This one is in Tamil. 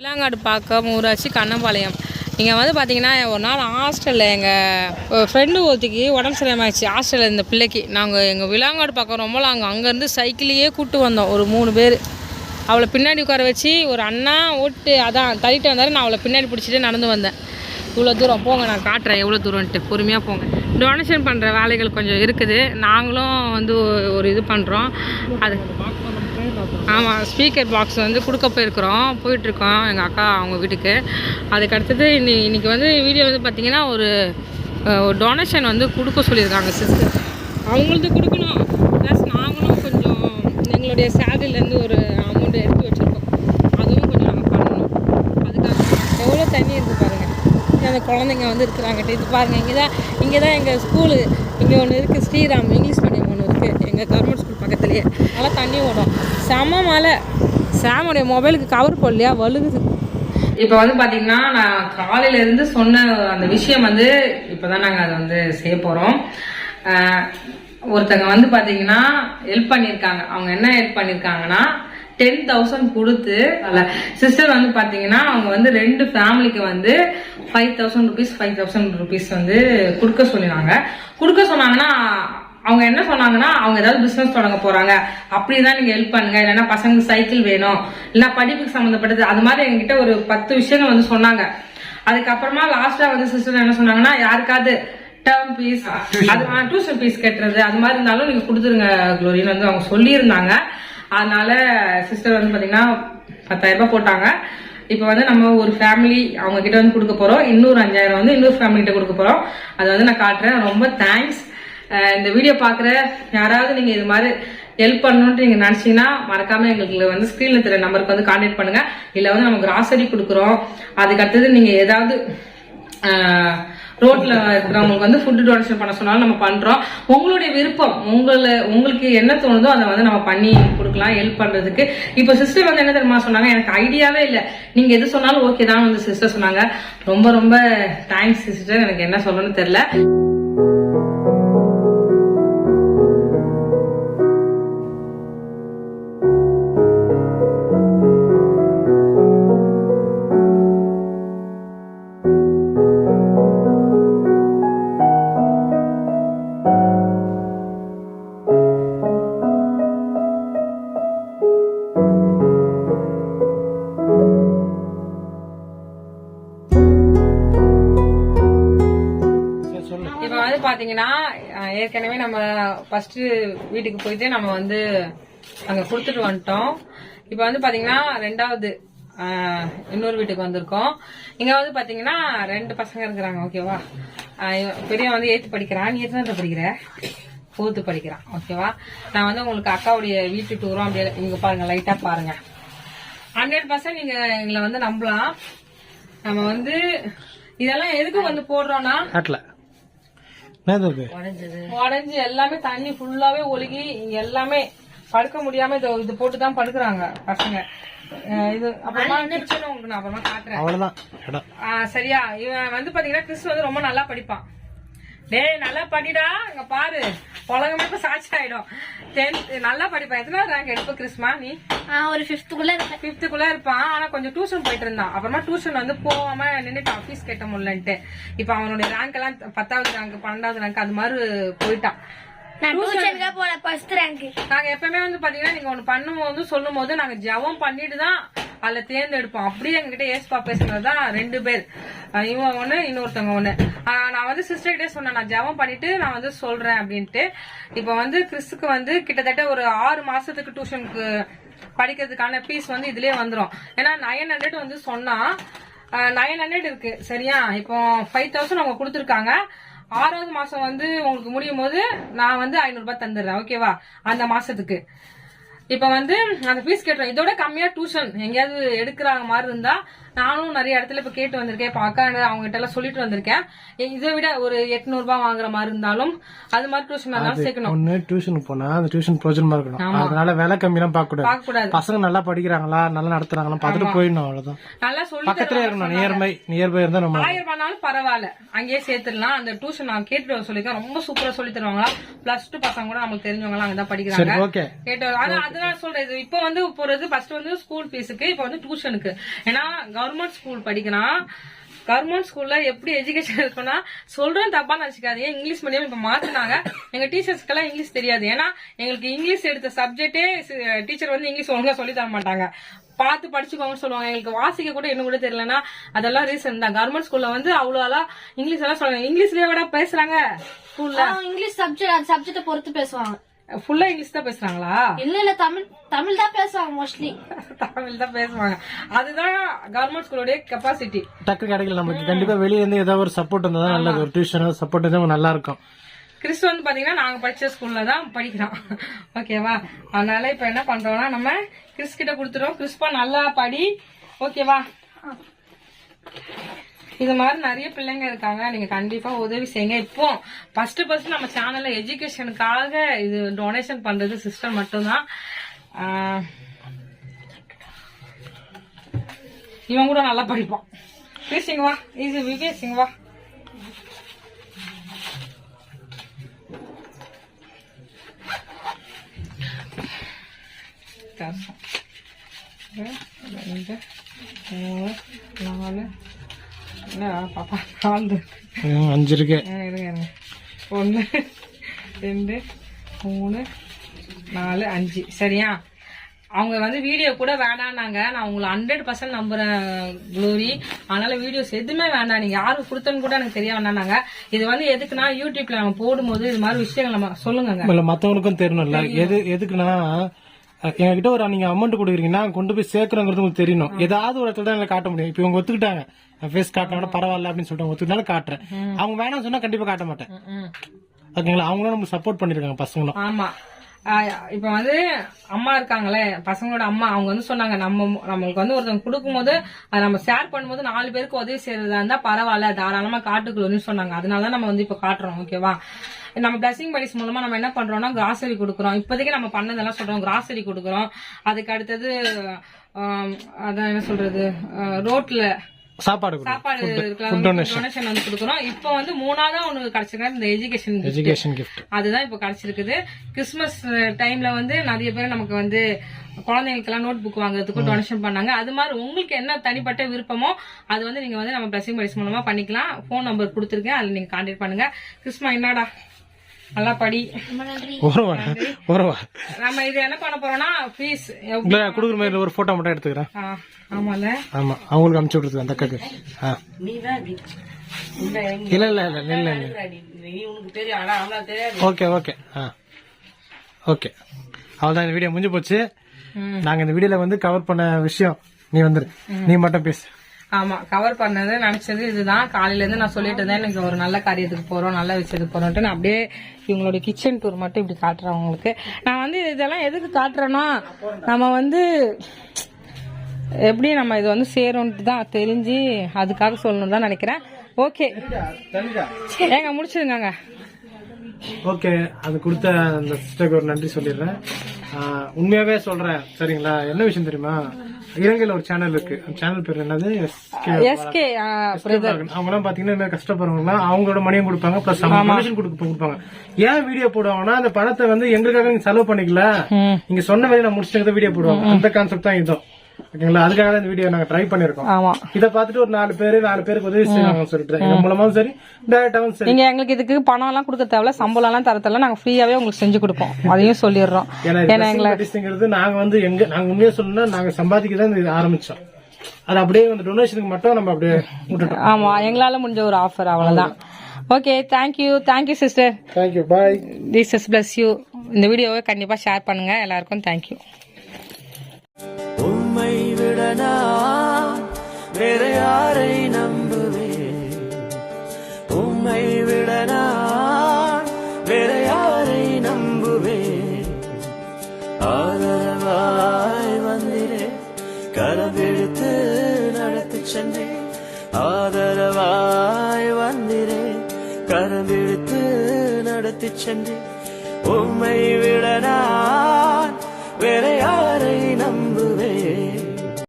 விலாங்காடு பாக்கம் ஊராட்சி கண்ணம்பாளையம். இங்கே வந்து பார்த்தீங்கன்னா ஒரு நாள் ஹாஸ்டலில் எங்கள் ஃப்ரெண்டு ஒருத்திக்கு உடம்பு சரியாமாச்சு. ஹாஸ்டலில் இந்த பிள்ளைக்கு நாங்கள் எங்கள் விலாங்காடு பக்கம் ரொம்ப நாங்கள் அங்கேருந்து சைக்கிளையே கூப்பிட்டு வந்தோம். ஒரு 3 பேர் அவளை பின்னாடி உட்கார வச்சு ஒரு அண்ணா ஓட்டு அதான் தள்ளிட்டு வந்தார். நான் அவளை பின்னாடி பிடிச்சிட்டு நடந்து வந்தேன். இவ்வளோ தூரம் போங்க, நான் காட்டுறேன் எவ்வளோ தூரம்ன்ட்டு. பொறுமையாக போங்க. டொனேஷன் பண்ணுற வேலைகள் கொஞ்சம் இருக்குது. நாங்களும் வந்து ஒரு இது பண்ணுறோம். அது ஆமாம், ஸ்பீக்கர் பாக்ஸ் வந்து கொடுக்க போயிட்டுருக்கோம் எங்கள் அக்கா அவங்க வீட்டுக்கு. அதுக்கு அடுத்தது இன்றைக்கி வந்து வீடியோ வந்து பார்த்திங்கன்னா ஒரு டொனேஷன் வந்து கொடுக்க சொல்லியிருக்காங்க சிஸ்டர். அவங்களுக்கு கொடுக்கணும், ப்ளஸ் நாங்களும் கொஞ்சம் எங்களுடைய சேலரியிலேருந்து ஒரு அமௌண்ட் எடுத்து வச்சுருக்கோம். அதுவும் கொஞ்சம் நாங்கள் பண்ணணும். அதுக்காக எவ்வளோ தண்ணி இருக்குது பாருங்கள். அந்த குழந்தைங்க வந்து இருக்கிறாங்க. இது பாருங்கள், இங்கே தான் எங்கள் ஸ்கூலு இங்கே ஒன்று இருக்குது. ஸ்ரீராம் இங்கிலீஷ் மீடியம் ஒன்று இருக்குது எங்கள் கவர்மெண்ட் ஸ்கூல் பக்கத்துலேயே. நல்லா தண்ணி ஓடும். செம மழை. சாமுடைய மொபைலுக்கு கவர் போடலையா, வழுகுது. இப்போ வந்து பார்த்தீங்கன்னா நான் காலையிலேருந்து சொன்ன அந்த விஷயம் வந்து இப்போ தான் நாங்கள் அதை வந்து செய்ய போகிறோம். ஒருத்தங்க வந்து பார்த்தீங்கன்னா ஹெல்ப் பண்ணியிருக்காங்க. அவங்க என்ன ஹெல்ப் பண்ணியிருக்காங்கன்னா 10,000 கொடுத்து, சிஸ்டர் வந்து பார்த்தீங்கன்னா அவங்க வந்து 2 ஃபேமிலிக்கு வந்து 5,000 rupees வந்து கொடுக்க சொன்னாங்கன்னா அவங்க என்ன சொன்னாங்கன்னா அவங்க ஏதாவது பிசினஸ் தொடங்க போறாங்க, அப்படிதான் நீங்க ஹெல்ப் பண்ணுங்க, இல்லைன்னா பசங்களுக்கு சைக்கிள் வேணும், இல்லைன்னா படிப்புக்கு சம்மந்தப்பட்டது, அது மாதிரி எங்ககிட்ட ஒரு 10 விஷயங்கள் வந்து சொன்னாங்க. அதுக்கப்புறமா லாஸ்டா வந்து சிஸ்டர் என்ன சொன்னாங்கன்னா, யாருக்காவது டேர்ம் ஃபீஸ், அது டியூஷன் ஃபீஸ் கட்டுறது அது மாதிரி இருந்தாலும் நீங்க கொடுத்துருங்க குளோரின்னு வந்து அவங்க சொல்லியிருந்தாங்க. அதனால சிஸ்டர் வந்து பாத்தீங்கன்னா 10,000 ரூபாய் போட்டாங்க. இப்போ வந்து நம்ம ஒரு ஃபேமிலி அவங்க கிட்ட வந்து கொடுக்க போறோம். இன்னொரு 5,000 வந்து இன்னொரு ஃபேமிலி கிட்ட கொடுக்க போறோம். அதை வந்து நான் காட்டுறேன். ரொம்ப தேங்க்ஸ். இந்த வீடியோ பாக்குற யாராவது நீங்க இது மாதிரி ஹெல்ப் பண்ணணும்னு நீங்க நினைச்சீங்கன்னா மறக்காம எங்களுக்கு வந்து ஸ்கிரீன்ல தெரிய நம்பருக்கு வந்து கான்டாக்ட் பண்ணுங்க. இல்ல வந்து நம்ம கிராசரி கொடுக்குறோம். அதுக்கு அடுத்தது நீங்க ஏதாவது ரோட்ல இருக்கிறவங்களுக்கு வந்து ஃபுட் டொனேஷன் பண்ண சொன்னாலும் நம்ம பண்றோம். உங்களுடைய விருப்பம், உங்களுக்கு என்ன தோணுதோ அதை வந்து நம்ம பண்ணி கொடுக்கலாம் ஹெல்ப் பண்றதுக்கு. இப்போ சிஸ்டர் வந்து என்ன தெரியுமா சொன்னாங்க, எனக்கு ஐடியாவே இல்லை, நீங்க எது சொன்னாலும் ஓகே தான் வந்து சிஸ்டர் சொன்னாங்க. ரொம்ப ரொம்ப தேங்க்ஸ் சிஸ்டர். எனக்கு என்ன சொல்லணும்னு தெரியல. இப்ப வந்து பாத்தீங்கன்னா ஏற்கனவே நம்ம ஃபர்ஸ்ட் வீட்டுக்கு போயிட்டு நம்ம வந்து அங்க குடுத்துட்டு வந்துட்டோம். இப்ப வந்து பாத்தீங்கன்னா 2வது இன்னொரு வீட்டுக்கு வந்திருக்கோம். இங்க வந்து பாத்தீங்கன்னா 2 பசங்க இருக்கிறாங்க. ஓகேவா, பெரிய வந்து 8th படிக்கிறான். நீ எத்தனை படிக்கிற? 4th படிக்கிறான். ஓகேவா, நான் வந்து உங்களுக்கு அக்காவுடைய வீட்டு டூரும் அப்படியே இங்க பாருங்க, லைட்டா பாருங்க. 100% நீங்க எங்களை வந்து நம்பலாம். நம்ம வந்து இதெல்லாம் எதுக்கு வந்து போடுறோம்னா, உடஞ்சு எல்லாமே தண்ணி ஃபுல்லாவே ஒழுகி இங்க எல்லாமே படுக்க முடியாம இது போட்டுதான் படுக்கிறாங்க பசங்க. இது அப்புறமா உங்களுக்கு நான் அப்புறமா காட்டுறேன். சரியா, இவன் வந்து பாத்தீங்கன்னா கிறிஸ் வந்து ரொம்ப நல்லா படிப்பான். டேய் நல்லா படிடா, இங்க பாரு உலகமே சாட்சி ஆயிடும். 10th நல்லா படிப்பான். எத்தனை ரேங்க் எடுப்ப கிறிஸ்மா? நீ ஒரு 5th இருப்பான். ஆனா கொஞ்சம் டியூஷன் போயிட்டு இருந்தான். அப்புறமா டியூஷன் வந்து போகாம நின்னுட்டு ஆபீஸ் கேட்ட முடியலன்ட்டு இப்ப அவனுடைய ரேங்க் எல்லாம் 10வது ரேங்க் 12வது ரேங்க் அது மாதிரி போயிட்டான். நாங்க எப்பவுமே வந்து பாத்தீங்கன்னா நீங்க ஒண்ணு பண்ணும்போது சொல்லும் போது நாங்க ஜெபம் பண்ணிட்டு தான் அதுல தேர்ந்தெடுப்போம். அப்படியே எங்ககிட்ட ஏஸ்பா பேசுனதுதான் 2 பேர், இவன் ஒண்ணு இன்னொருத்தவங்க ஒண்ணு. நான் வந்து சிஸ்டர் கிட்டே சொன்னேன், நான் ஜெபம் பண்ணிட்டு நான் வந்து சொல்றேன் அப்படின்ட்டு. இப்ப வந்து கிறிஸ்துக்கு வந்து கிட்டத்தட்ட ஒரு 6 மாசத்துக்கு டியூஷனுக்கு படிக்கிறதுக்கான ஃபீஸ் வந்து இதுலயே வந்துரும். ஏன்னா 900 வந்து சொன்னா 900 இருக்கு. சரியா, இப்போ 5,000 அவங்க கொடுத்துருக்காங்க. 6வது மாசம் வந்து உங்களுக்கு முடியும் போது நான் வந்து 500 ரூபாய் தந்துடுறேன். ஓகேவா, அந்த மாசத்துக்கு. இப்ப வந்து அந்த ஃபீஸ் கேட்டுறோம். இதோட கம்மியா டியூஷன் எங்கேயாவது எடுக்கிற மாதிரி இருந்தா நானும் நிறைய இடத்துல இப்ப கேட்டு வந்திருக்கேன். இப்ப அக்கா அவங்க கிட்ட எல்லாம் சொல்லிட்டு வந்திருக்கேன். இதை விட ஒரு 800 ரூபாய் வாங்குற மாதிரி இருந்தாலும் அது மாதிரி டியூஷன் இருந்தாலும் சேர்க்கணும். ஒண்ணு டியூஷனுக்கு போனா அந்த டியூஷன் பிரோஜனமா இருக்கணும். அதனால விலை கம்மி எல்லாம் பார்க்க கூடாது. பசங்க நல்லா படிக்கிறாங்களா, நல்லா நடத்துறாங்களா பார்த்துட்டு போயிடணும். அவ்வளவுதான். நல்லா சொல்லி பக்கத்துல இருக்கணும். நியர்பை இருந்தா நம்ம 1000 ரூபாய்னாலும் பரவாயில்ல, அங்கேயே சேர்த்துடலாம். அந்த டியூஷன் நான் கேட்டு சொல்லிருக்கேன். ரொம்ப சூப்பரா சொல்லி தருவாங்களா. +2 பசங்க கூட நமக்கு தெரிஞ்சவங்க அங்கதான் படிக்கிறாங்க. கேட்டு அதனால சொல்றேன். இப்ப வந்து போறது ஃபர்ஸ்ட் வந்து ஸ்கூல் ஃபீஸுக்கு, இப்ப வந்து டியூஷனுக்கு. ஏன்னா கவர்மெண்ட் ஸ்கூல் படிக்கணும். கவர்மெண்ட் ஸ்கூல்ல எப்படி எஜுகேஷன் இருக்குன்னா, சொல்றேன் தப்பா நினைச்சுக்காதீங்க, இங்கிலீஷ் மீடியம் இப்ப மாத்தினாங்க. எங்க டீச்சர்ஸ்க்கெல்லாம் இங்கிலீஷ் தெரியாது. ஏன்னா எங்களுக்கு இங்கிலீஷ் எடுத்த சப்ஜெக்டே டீச்சர் வந்து இங்கிலீஷ் ஒழுங்கா சொல்லி தர மாட்டாங்க. பார்த்து படிச்சுக்கோங்கன்னு சொல்லுவாங்க. எங்களுக்கு வாசிக்க கூட என்ன கூட தெரியலன்னா அதெல்லாம் ரீசன் தான். கவர்மெண்ட் ஸ்கூல்ல வந்து அவ்வளவு இங்கிலீஷ் எல்லாம் சொல்லுவாங்க. இங்கிலீஷ்லயே விட பேசுறாங்க ஸ்கூல்ல. இங்கிலீஷ் சப்ஜெக்ட பொறுத்து பேசுவாங்க. ஃபுல்லா இங்கிலீஷ் தான் பேசுறாங்களா? இல்ல தமிழ் தான் பேசுவாங்க. மோஸ்ட்லி தமிழ் தான் பேசுவாங்க. அதுதான் கவர்மெண்ட் ஸ்கூலோட கெப்பாசிட்டி. டக்கு கிடைக்கல நமக்கு. கண்டிப்பா வெளியே இருந்து ஏதாவது ஒரு சப்போர்ட் இருந்தா நல்லது. ஒரு டியூஷன் சப்போர்ட் இருந்தா நல்லா இருக்கும். கிறிஸ் வந்து பாத்தீங்கன்னா நாங்க படிச்ச ஸ்கூல்ல தான் படிக்கிறோம். ஓகேவா? அதனால இப்ப என்ன பண்றோம்னா நம்ம கிறிஸ் கிட்ட கொடுத்துறோம். கிறிஸ்பா நல்லா படி. ஓகேவா? இது மாதிரி நிறைய பிள்ளைங்க இருக்காங்க. நீங்க கண்டிப்பா உதவி செய்யுங்க. இப்போ ஃபர்ஸ்ட் நம்ம சேனல்ல எஜுகேஷனுக்காக இது டொனேஷன் பண்றது சிஸ்டர் மட்டும்தான். இவன் கூட நல்லா படிப்பான். பேசுங்க வா. இது விவேசிங்க வா. ரெண்டு 3 4 பாப்பா 4 5 இருக்கு. 1 2 3 4 5. சரியா? அவங்க வந்து வீடியோ கூட வேண்டாம்னாங்க. நான் உங்களை 100% நம்புறேன் குளோரி. அதனால வீடியோஸ் எதுவுமே வேண்டாம். நீங்க யாரும் கொடுத்தன்னு கூட எனக்கு தெரிய வேண்டாம்னாங்க. இது வந்து எதுக்குன்னா யூடியூப்ல நம்ம போடும்போது இது மாதிரி விஷயங்கள் நம்ம சொல்லுங்க. மத்தவங்களுக்கும் தெரியணும்ல. எதுக்குன்னா எங்ககிட்ட ஒரு நீங்க அமௌண்ட் கொடுக்குறீங்கன்னா கொண்டு போய் சேர்க்கறோங்கிறது உங்களுக்கு தெரியணும். ஏதாவது ஒரு இடத்துல தான் காட்ட முடியும். இப்ப இவங்க ஒத்துக்கிட்டாங்க, ஃபேஸ் காட்டினா பரவாயில்ல அப்படின்னு சொல்லிட்டு ஒத்துக்கிட்டாலும் காட்டுறேன். அவங்க வேணாம்னு சொன்னா கண்டிப்பா காட்ட மாட்டேன். ஓகேங்களா? அவங்களும் நமக்கு சப்போர்ட் பண்ணிருக்காங்க பசங்களும். ஆமா. இப்ப வந்து அம்மா இருக்காங்களே, பசங்களோட அம்மா, அவங்க வந்து சொன்னாங்க நம்மளுக்கு வந்து ஒருத்தவங்க கொடுக்கும்போது அதை நம்ம ஷேர் பண்ணும்போது 4 பேருக்கு உதவி செய்யறதா இருந்தா பரவாயில்ல, தாராளமா காட்டுக்குள்ளன்னு சொன்னாங்க. அதனாலதான் நம்ம வந்து இப்ப காட்டுறோம். ஓகேவா? நம்ம பிளஸிங் பரிஸ் மூலமா நம்ம என்ன பண்றோம்னா கிராசரி கொடுக்குறோம். இப்போதைக்கு நம்ம பண்ணதெல்லாம் சொல்றோம். கிராசரி கொடுக்குறோம். அதுக்கு அடுத்தது அதான் என்ன சொல்றது, ரோட்ல சாப்பாடு டொனேஷன் வந்து கொடுக்குறோம். இப்போ வந்து 3ஆவதா ஒண்ணு கிடைச்சிருக்கு, இந்த எஜுகேஷன் கிஃப்ட். அதுதான் இப்போ கிடைச்சிருக்குது. கிறிஸ்துமஸ் டைம்ல வந்து நிறைய பேர் நமக்கு வந்து குழந்தைங்களுக்கெல்லாம் நோட் புக் வாங்குறதுக்கு டொனேஷன் பண்ணாங்க. அது மாதிரி உங்களுக்கு என்ன தனிப்பட்ட விருப்பமோ அது வந்து நீங்க வந்து நம்ம பிளஸிங் பரிஸ் மூலமா பண்ணிக்கலாம். போன் நம்பர் கொடுத்துருக்கேன், அதுல நீங்க கான்டாக்ட் பண்ணுங்க. கிறிஸ்மா என்னடா நல்லா படி. நம்ம இது என்ன பண்ண போறோம்னா ஃபீஸ் குடுக்குற மாதிரி ஒரு போட்டோ மட்டும் எடுத்துக்கிறேன். ஆமால, ஆமா, அவங்களுக்கு அனுப்பிச்சு விட்டுருக்கேன் அந்த அக்காக்கு. இல்ல ஓகே ஓகே ஓகே. அவ்வளவுதான், இந்த வீடியோ முடிஞ்சு போச்சு. நாங்க இந்த வீடியோல வந்து கவர் பண்ண விஷயம் நீ வந்துரு, நீ மட்டும் பேசு. ஆமா, கவர் பண்ணது நினைச்சது இதுதான். காலையில இருந்து நான் சொல்லிட்டு இருந்தேன், எனக்கு ஒரு நல்ல காரியத்துக்கு போறோம், நல்ல விஷயத்துக்கு போறோம்ட்டு. நான் அப்படியே இவங்களோட கிச்சன் டூர் மட்டும் இப்படி காட்டுறேன் உங்களுக்கு. நான் வந்து இதெல்லாம் எதுக்கு காட்டுறேன்னா, நம்ம வந்து எப்படி நம்ம இது வந்து சேரும்ட்டு தான் தெரிஞ்சு அதுக்காக சொல்லணும் தான் நினைக்கிறேன். ஓகே ஏங்க முடிச்சிருங்க. ஓகே, அது கொடுத்த அந்த சிஸ்டருக்கு ஒரு நன்றி சொல்லிடுறேன். உண்மையாவே சொல்றேன், சரிங்களா? என்ன விஷயம் தெரியுமா, இலங்கையில ஒரு சேனல் இருக்கு. சேனல் பேர் என்னது, எஸ்கே. அவங்க எல்லாம் பாத்தீங்கன்னா கஷ்டப்படுறவங்க அவங்களோட மணியும் கொடுப்பாங்க, பிளஸ் கமிஷன் கொடுப்பாங்க. ஏன் வீடியோ போடுவாங்கன்னா, அந்த பணத்தை வந்து எங்களுக்காக நீங்க செலவு பண்ணிக்கல, நீங்க சொன்ன மாதிரி நான் முடிச்சுட்டு வீடியோ போடுவாங்க. அந்த கான்செப்ட் தான் இதுவும். ஓகேங்களா? அதுக்காக தான் இந்த வீடியோ நாங்க ட்ரை பண்ணிருக்கோம். இத பாத்துட்டு ஒரு 4 பேருக்கு உதவி செய்வாங்க சொல்லிட்டு மூலமாவும் சரி, டைரக்டாவும் சரி. நீங்க எங்களுக்கு இதுக்கு பணம் எல்லாம் கொடுக்க தேவையில்ல, சம்பளம் எல்லாம் தர தேவையில்ல, நாங்க ஃப்ரீயாவே உங்களுக்கு செஞ்சு கொடுப்போம். அதையும் சொல்லிடுறோம். ஏன்னா எங்களுக்கு நாங்க வந்து நாங்க உண்மையா சொல்லணும்னா நாங்க சம்பாதிக்கதான் இது ஆரம்பிச்சோம். அது அப்படியே வந்து டொனேஷனுக்கு மட்டும் நம்ம அப்படியே விட்டுட்டோம். ஆமா, எங்களால முடிஞ்ச ஒரு ஆஃபர், அவ்வளவுதான். Okay, thank you sister. Thank you, bye. Jesus bless you. இந்த வீடியோவை கண்டிப்பா ஷேர் பண்ணுங்க எல்லாருக்கும். தேங்க்யூ. உம்மை விடனா வேற யாரை நம்புவேன், உம்மை விடனா வேற யாரை நம்புவேன். ஆதரவாய் வந்திரே, கரம் பிடித்து நடத்தி நினைவாய் வந்திரே கரம் பிடித்து நடத்தி சென்று உம்மை விட நான் வேற யாரை